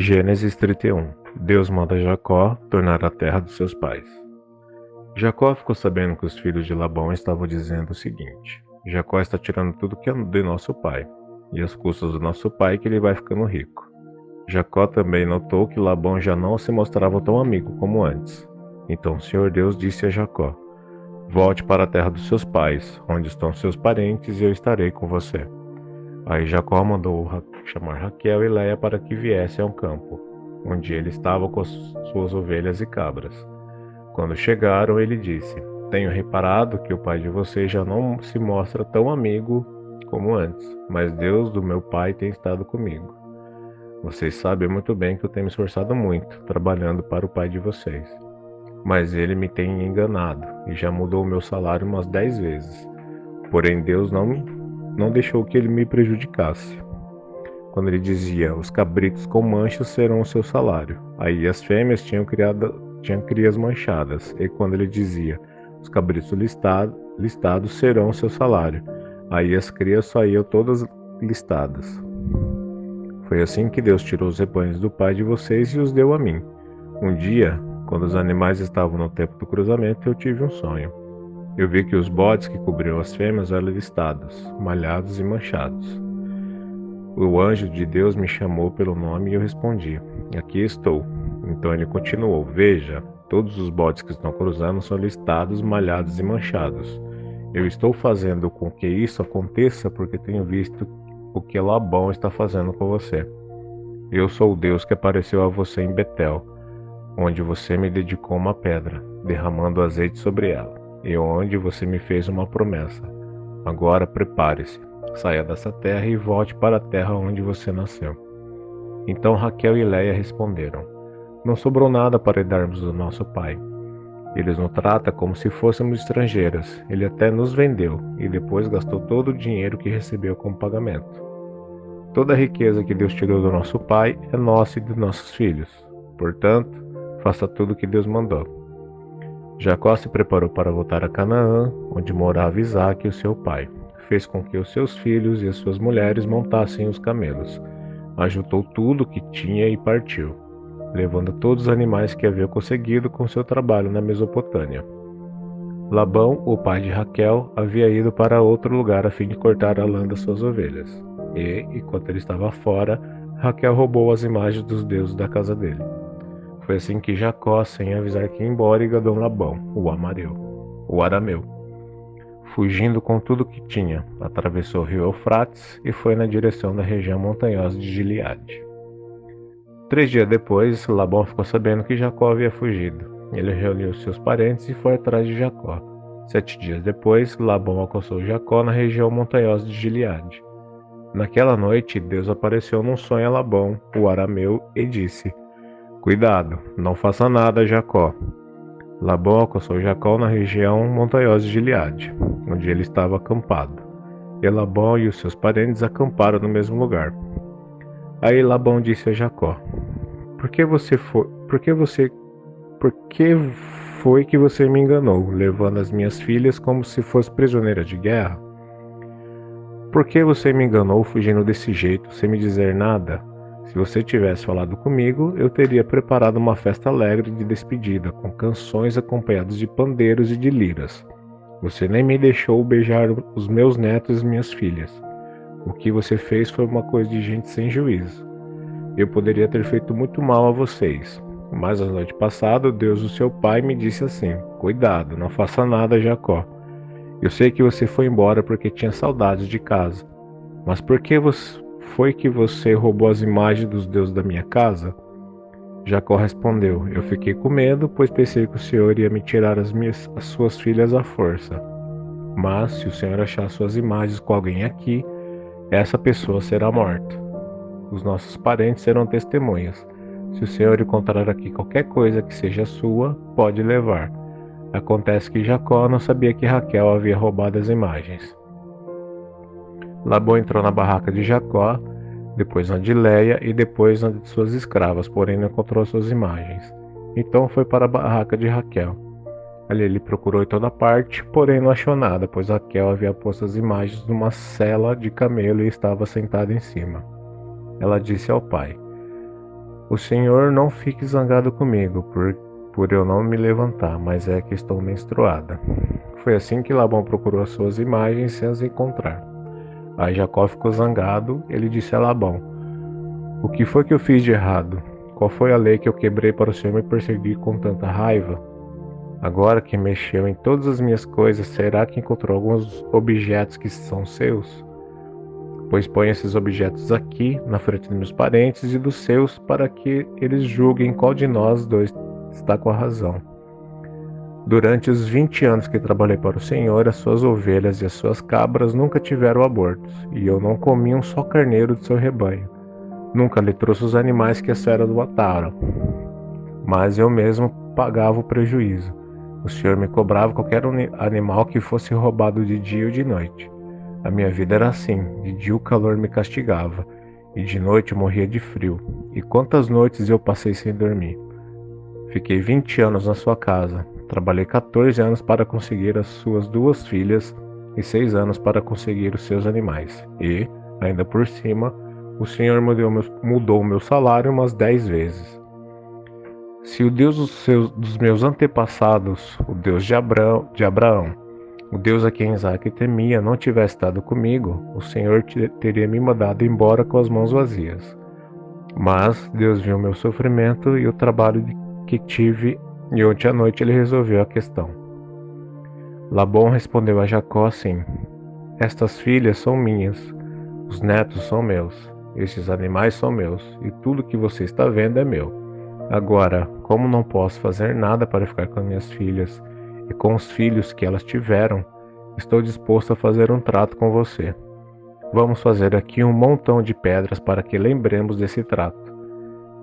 Gênesis 31. Deus manda Jacó tornar a terra dos seus pais. Jacó ficou sabendo que os filhos de Labão estavam dizendo o seguinte: Jacó está tirando tudo que é de nosso pai, e às custas do nosso pai que ele vai ficando rico. Jacó também notou que Labão já não se mostrava tão amigo como antes. Então o Senhor Deus disse a Jacó: Volte para a terra dos seus pais, onde estão seus parentes, e eu estarei com você. Aí Jacó mandou chamar Raquel e Leia para que viessem ao campo, onde ele estava com as suas ovelhas e cabras. Quando chegaram, ele disse: Tenho reparado que o pai de vocês já não se mostra tão amigo como antes, mas Deus do meu pai tem estado comigo. Vocês sabem muito bem que eu tenho me esforçado muito, trabalhando para o pai de vocês. Mas ele me tem enganado e já mudou o meu salário umas 10 vezes. Porém, Deus não deixou que ele me prejudicasse. Quando ele dizia: Os cabritos com manchas serão o seu salário. Aí as fêmeas tinham crias manchadas. E quando ele dizia: Os cabritos listados serão o seu salário. Aí as crias saíam todas listadas. Foi assim que Deus tirou os rebanhos do pai de vocês e os deu a mim. Um dia, quando os animais estavam no tempo do cruzamento, eu tive um sonho. Eu vi que os bodes que cobriam as fêmeas eram listados, malhados e manchados. O anjo de Deus me chamou pelo nome e eu respondi: Aqui estou. Então ele continuou: Veja, todos os bodes que estão cruzando são listados, malhados e manchados. Eu estou fazendo com que isso aconteça porque tenho visto o que Labão está fazendo com você. Eu sou o Deus que apareceu a você em Betel, onde você me dedicou uma pedra, derramando azeite sobre ela, e onde você me fez uma promessa. Agora prepare-se, saia dessa terra e volte para a terra onde você nasceu. Então Raquel e Leia responderam: Não sobrou nada para darmos ao nosso pai. Ele nos trata como se fôssemos estrangeiras. Ele até nos vendeu e depois gastou todo o dinheiro que recebeu como pagamento. Toda a riqueza que Deus tirou do nosso pai é nossa e dos nossos filhos. Portanto, faça tudo o que Deus mandou. Jacó se preparou para voltar a Canaã, onde morava Isaque, o seu pai. Fez com que os seus filhos e as suas mulheres montassem os camelos. Ajuntou tudo o que tinha e partiu, levando todos os animais que havia conseguido com seu trabalho na Mesopotâmia. Labão, o pai de Raquel, havia ido para outro lugar a fim de cortar a lã das suas ovelhas. E, enquanto ele estava fora, Raquel roubou as imagens dos deuses da casa dele. Foi assim que Jacó, sem avisar que ia embora, enganou Labão, o arameu. Fugindo com tudo que tinha, atravessou o rio Eufrates e foi na direção da região montanhosa de Gileade. 3 dias depois, Labão ficou sabendo que Jacó havia fugido. Ele reuniu seus parentes e foi atrás de Jacó. 7 dias depois, Labão alcançou Jacó na região montanhosa de Gileade. Naquela noite, Deus apareceu num sonho a Labão, o arameu, e disse: Cuidado, não faça nada a Jacó. Labão alcançou Jacó na região montanhosa de Gileade, onde ele estava acampado. E Labão e os seus parentes acamparam no mesmo lugar. Aí Labão disse a Jacó: Por que foi que você me enganou, levando as minhas filhas como se fosse prisioneira de guerra? Por que você me enganou fugindo desse jeito, sem me dizer nada? Se você tivesse falado comigo, eu teria preparado uma festa alegre de despedida, com canções acompanhadas de pandeiros e de liras. Você nem me deixou beijar os meus netos e minhas filhas. O que você fez foi uma coisa de gente sem juízo. Eu poderia ter feito muito mal a vocês, mas a noite passada Deus, o seu pai, me disse assim: Cuidado, não faça nada, Jacó. Eu sei que você foi embora porque tinha saudades de casa. Mas por que foi que você roubou as imagens dos deuses da minha casa? Jacó respondeu: Eu fiquei com medo, pois pensei que o Senhor ia me tirar as suas filhas à força. Mas se o Senhor achar suas imagens com alguém aqui, essa pessoa será morta. Os nossos parentes serão testemunhas. Se o Senhor encontrar aqui qualquer coisa que seja sua, pode levar. Acontece que Jacó não sabia que Raquel havia roubado as imagens. Labão entrou na barraca de Jacó, depois na de Leia e depois na de suas escravas, porém não encontrou suas imagens. Então foi para a barraca de Raquel. Ali ele procurou em toda parte, porém não achou nada, pois Raquel havia posto as imagens numa sela de camelo e estava sentada em cima. Ela disse ao pai: O Senhor não fique zangado comigo por eu não me levantar, mas é que estou menstruada. Foi assim que Labão procurou as suas imagens sem as encontrar. Aí Jacó ficou zangado. Ele disse a Labão: O que foi que eu fiz de errado? Qual foi a lei que eu quebrei para o Senhor me perseguir com tanta raiva? Agora que mexeu em todas as minhas coisas, será que encontrou alguns objetos que são seus? Pois põe esses objetos aqui, na frente dos meus parentes e dos seus, para que eles julguem qual de nós dois está com a razão. Durante os 20 anos que trabalhei para o Senhor, as suas ovelhas e as suas cabras nunca tiveram abortos, e eu não comi um só carneiro de seu rebanho. Nunca lhe trouxe os animais que as feras mataram, mas eu mesmo pagava o prejuízo. O Senhor me cobrava qualquer animal que fosse roubado de dia ou de noite. A minha vida era assim: de dia o calor me castigava, e de noite eu morria de frio. E quantas noites eu passei sem dormir? Fiquei 20 anos na sua casa. Trabalhei 14 anos para conseguir as suas 2 filhas e 6 anos para conseguir os seus animais. E, ainda por cima, o Senhor mudou o meu salário umas 10 vezes. Se o Deus dos meus antepassados, o Deus de Abraão, o Deus a quem Isaac temia, não tivesse estado comigo, o Senhor teria me mandado embora com as mãos vazias. Mas Deus viu meu sofrimento e o trabalho que tive, e ontem à noite ele resolveu a questão. Labão respondeu a Jacó assim: Estas filhas são minhas, os netos são meus, estes animais são meus, e tudo que você está vendo é meu. Agora, como não posso fazer nada para ficar com minhas filhas e com os filhos que elas tiveram, estou disposto a fazer um trato com você. Vamos fazer aqui um montão de pedras para que lembremos desse trato.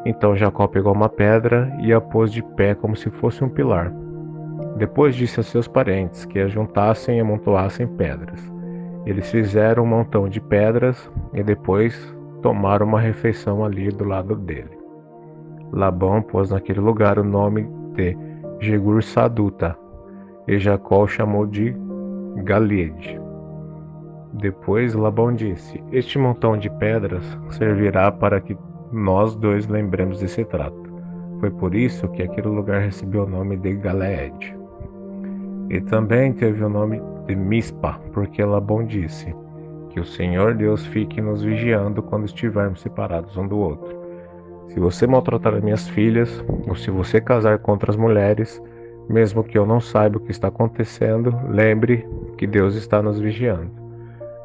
Então Jacó pegou uma pedra e a pôs de pé como se fosse um pilar. Depois disse a seus parentes que a juntassem e amontoassem pedras. Eles fizeram um montão de pedras e depois tomaram uma refeição ali do lado dele. Labão pôs naquele lugar o nome de Jegur-Saduta, e Jacó o chamou de Galeede. Depois Labão disse: Este montão de pedras servirá para que nós dois lembremos desse trato. Foi por isso que aquele lugar recebeu o nome de Galeede. E também teve o nome de Mispa, porque Labão disse: Que o Senhor Deus fique nos vigiando quando estivermos separados um do outro. Se você maltratar as minhas filhas, ou se você casar com outras mulheres, mesmo que eu não saiba o que está acontecendo, lembre que Deus está nos vigiando.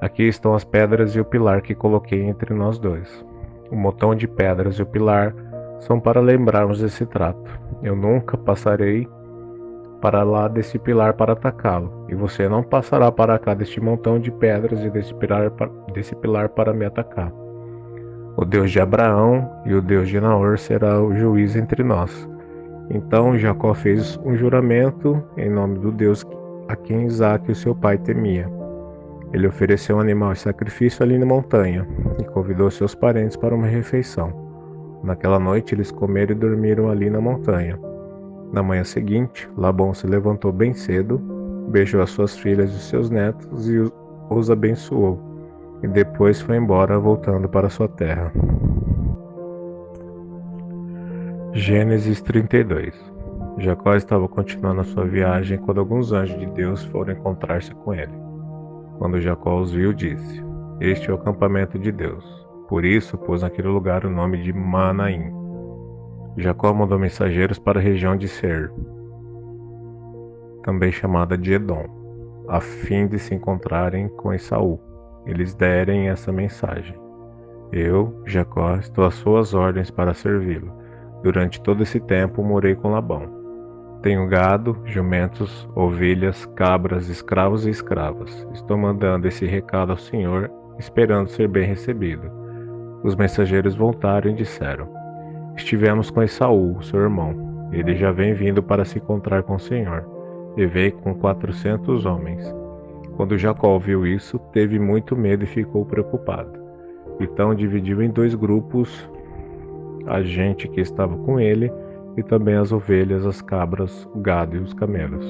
Aqui estão as pedras e o pilar que coloquei entre nós dois. O montão de pedras e o pilar são para lembrarmos desse trato. Eu nunca passarei para lá desse pilar para atacá-lo, e você não passará para cá deste montão de pedras e desse pilar para me atacar. O Deus de Abraão e o Deus de Naor será o juiz entre nós. Então Jacó fez um juramento em nome do Deus a quem Isaac, o seu pai, temia. Ele ofereceu um animal em sacrifício ali na montanha e convidou seus parentes para uma refeição. Naquela noite eles comeram e dormiram ali na montanha. Na manhã seguinte, Labão se levantou bem cedo, beijou as suas filhas e seus netos e os abençoou, e depois foi embora, voltando para sua terra. Gênesis 32. Jacó estava continuando a sua viagem quando alguns anjos de Deus foram encontrar-se com ele. Quando Jacó os viu, disse: Este é o acampamento de Deus. Por isso pôs naquele lugar o nome de Manaim. Jacó mandou mensageiros para a região de Seir, também chamada de Edom, a fim de se encontrarem com Esaú e lhes derem essa mensagem: Eu, Jacó, estou às suas ordens para servi-lo. Durante todo esse tempo morei com Labão. Tenho gado, jumentos, ovelhas, cabras, escravos e escravas. Estou mandando esse recado ao Senhor, esperando ser bem recebido. Os mensageiros voltaram e disseram: Estivemos com Esaú, seu irmão. Ele já vem vindo para se encontrar com o Senhor, e veio com 400 homens. Quando Jacó ouviu isso, teve muito medo e ficou preocupado. Então dividiu em 2 grupos a gente que estava com ele e também as ovelhas, as cabras, o gado e os camelos.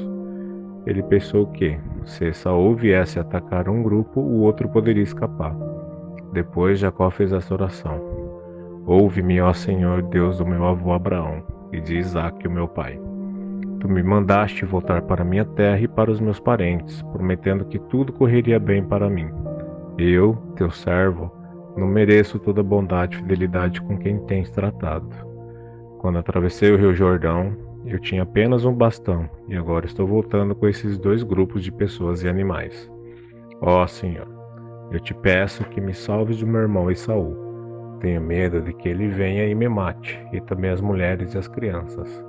Ele pensou que, se Esaú viesse atacar um grupo, o outro poderia escapar. Depois Jacó fez essa oração: Ouve-me, ó Senhor, Deus do meu avô Abraão e de Isaque, o meu pai. Tu me mandaste voltar para minha terra e para os meus parentes, prometendo que tudo correria bem para mim. Eu, teu servo, não mereço toda bondade e fidelidade com quem tens tratado. Quando atravessei o rio Jordão, eu tinha apenas um bastão, e agora estou voltando com esses dois grupos de pessoas e animais. Ó Senhor, eu te peço que me salves do meu irmão Esaú. Tenho medo de que ele venha e me mate, e também as mulheres e as crianças.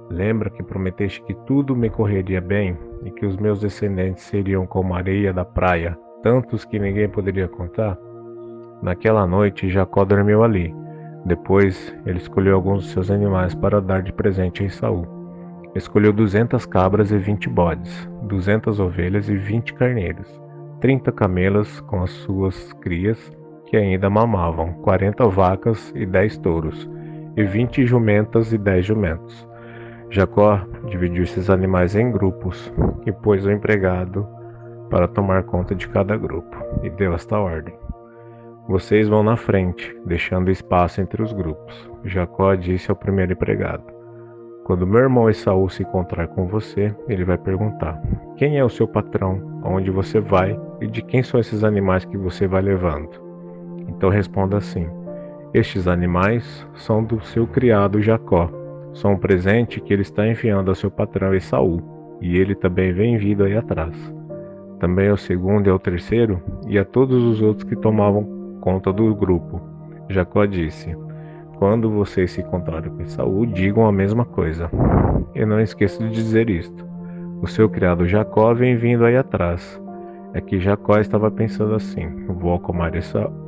Lembra que prometeste que tudo me correria bem e que os meus descendentes seriam como a areia da praia, tantos que ninguém poderia contar? Naquela noite, Jacó dormiu ali. Depois, ele escolheu alguns dos seus animais para dar de presente a Esaú. Escolheu 200 cabras e 20 bodes, 200 ovelhas e 20 carneiros, 30 camelas com as suas crias que ainda mamavam, 40 vacas e 10 touros, e 20 jumentas e 10 jumentos. Jacó dividiu esses animais em grupos e pôs o empregado para tomar conta de cada grupo, e deu esta ordem: vocês vão na frente, deixando espaço entre os grupos. Jacó disse ao primeiro empregado: quando meu irmão Esaú se encontrar com você, ele vai perguntar: quem é o seu patrão, aonde você vai e de quem são esses animais que você vai levando? Então responda assim: estes animais são do seu criado Jacó. São um presente que ele está enviando ao seu patrão Esaú, e ele também vem vindo aí atrás. Também ao segundo e ao terceiro, e a todos os outros que tomavam conta do grupo. Jacó disse: quando vocês se encontrarem com Esaú, digam a mesma coisa. E não esqueça de dizer isto: o seu criado Jacó vem vindo aí atrás. É que Jacó estava pensando assim: vou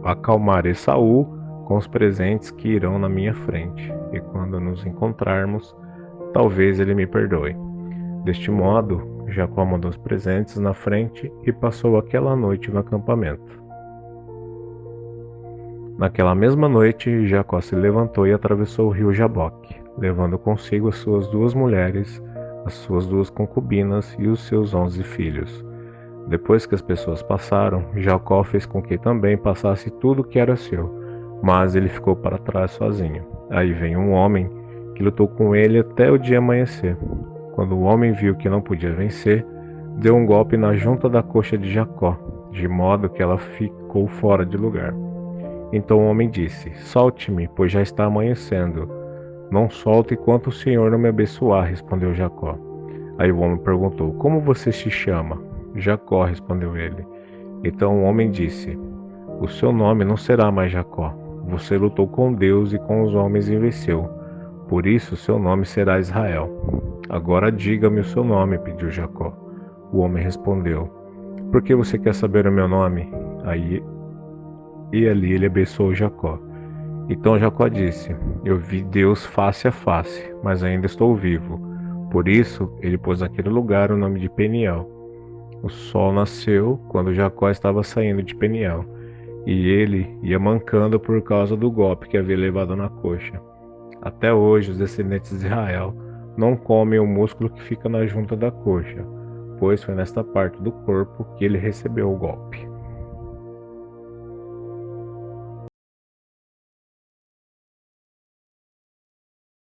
acalmar Esaú com os presentes que irão na minha frente, e quando nos encontrarmos, talvez ele me perdoe. Deste modo, Jacó mandou os presentes na frente e passou aquela noite no acampamento. Naquela mesma noite, Jacó se levantou e atravessou o rio Jaboque, levando consigo as suas 2 mulheres, as suas 2 concubinas e os seus 11 filhos. Depois que as pessoas passaram, Jacó fez com que também passasse tudo que era seu, mas ele ficou para trás sozinho. Aí veio um homem que lutou com ele até o dia amanhecer. Quando o homem viu que não podia vencer, deu um golpe na junta da coxa de Jacó, de modo que ela ficou fora de lugar. Então o homem disse: solte-me, pois já está amanhecendo. Não solte enquanto o Senhor não me abençoar, respondeu Jacó. Aí o homem perguntou: como você se chama? Jacó, respondeu ele. Então o homem disse: o seu nome não será mais Jacó. Você lutou com Deus e com os homens e venceu. Por isso seu nome será Israel. Agora diga-me o seu nome, pediu Jacó. O homem respondeu: por que você quer saber o meu nome? E ali ele abençoou Jacó. Então Jacó disse: eu vi Deus face a face, mas ainda estou vivo. Por isso ele pôs naquele lugar o nome de Peniel. O sol nasceu quando Jacó estava saindo de Peniel, e ele ia mancando por causa do golpe que havia levado na coxa. Até hoje os descendentes de Israel não comem o músculo que fica na junta da coxa, pois foi nesta parte do corpo que ele recebeu o golpe.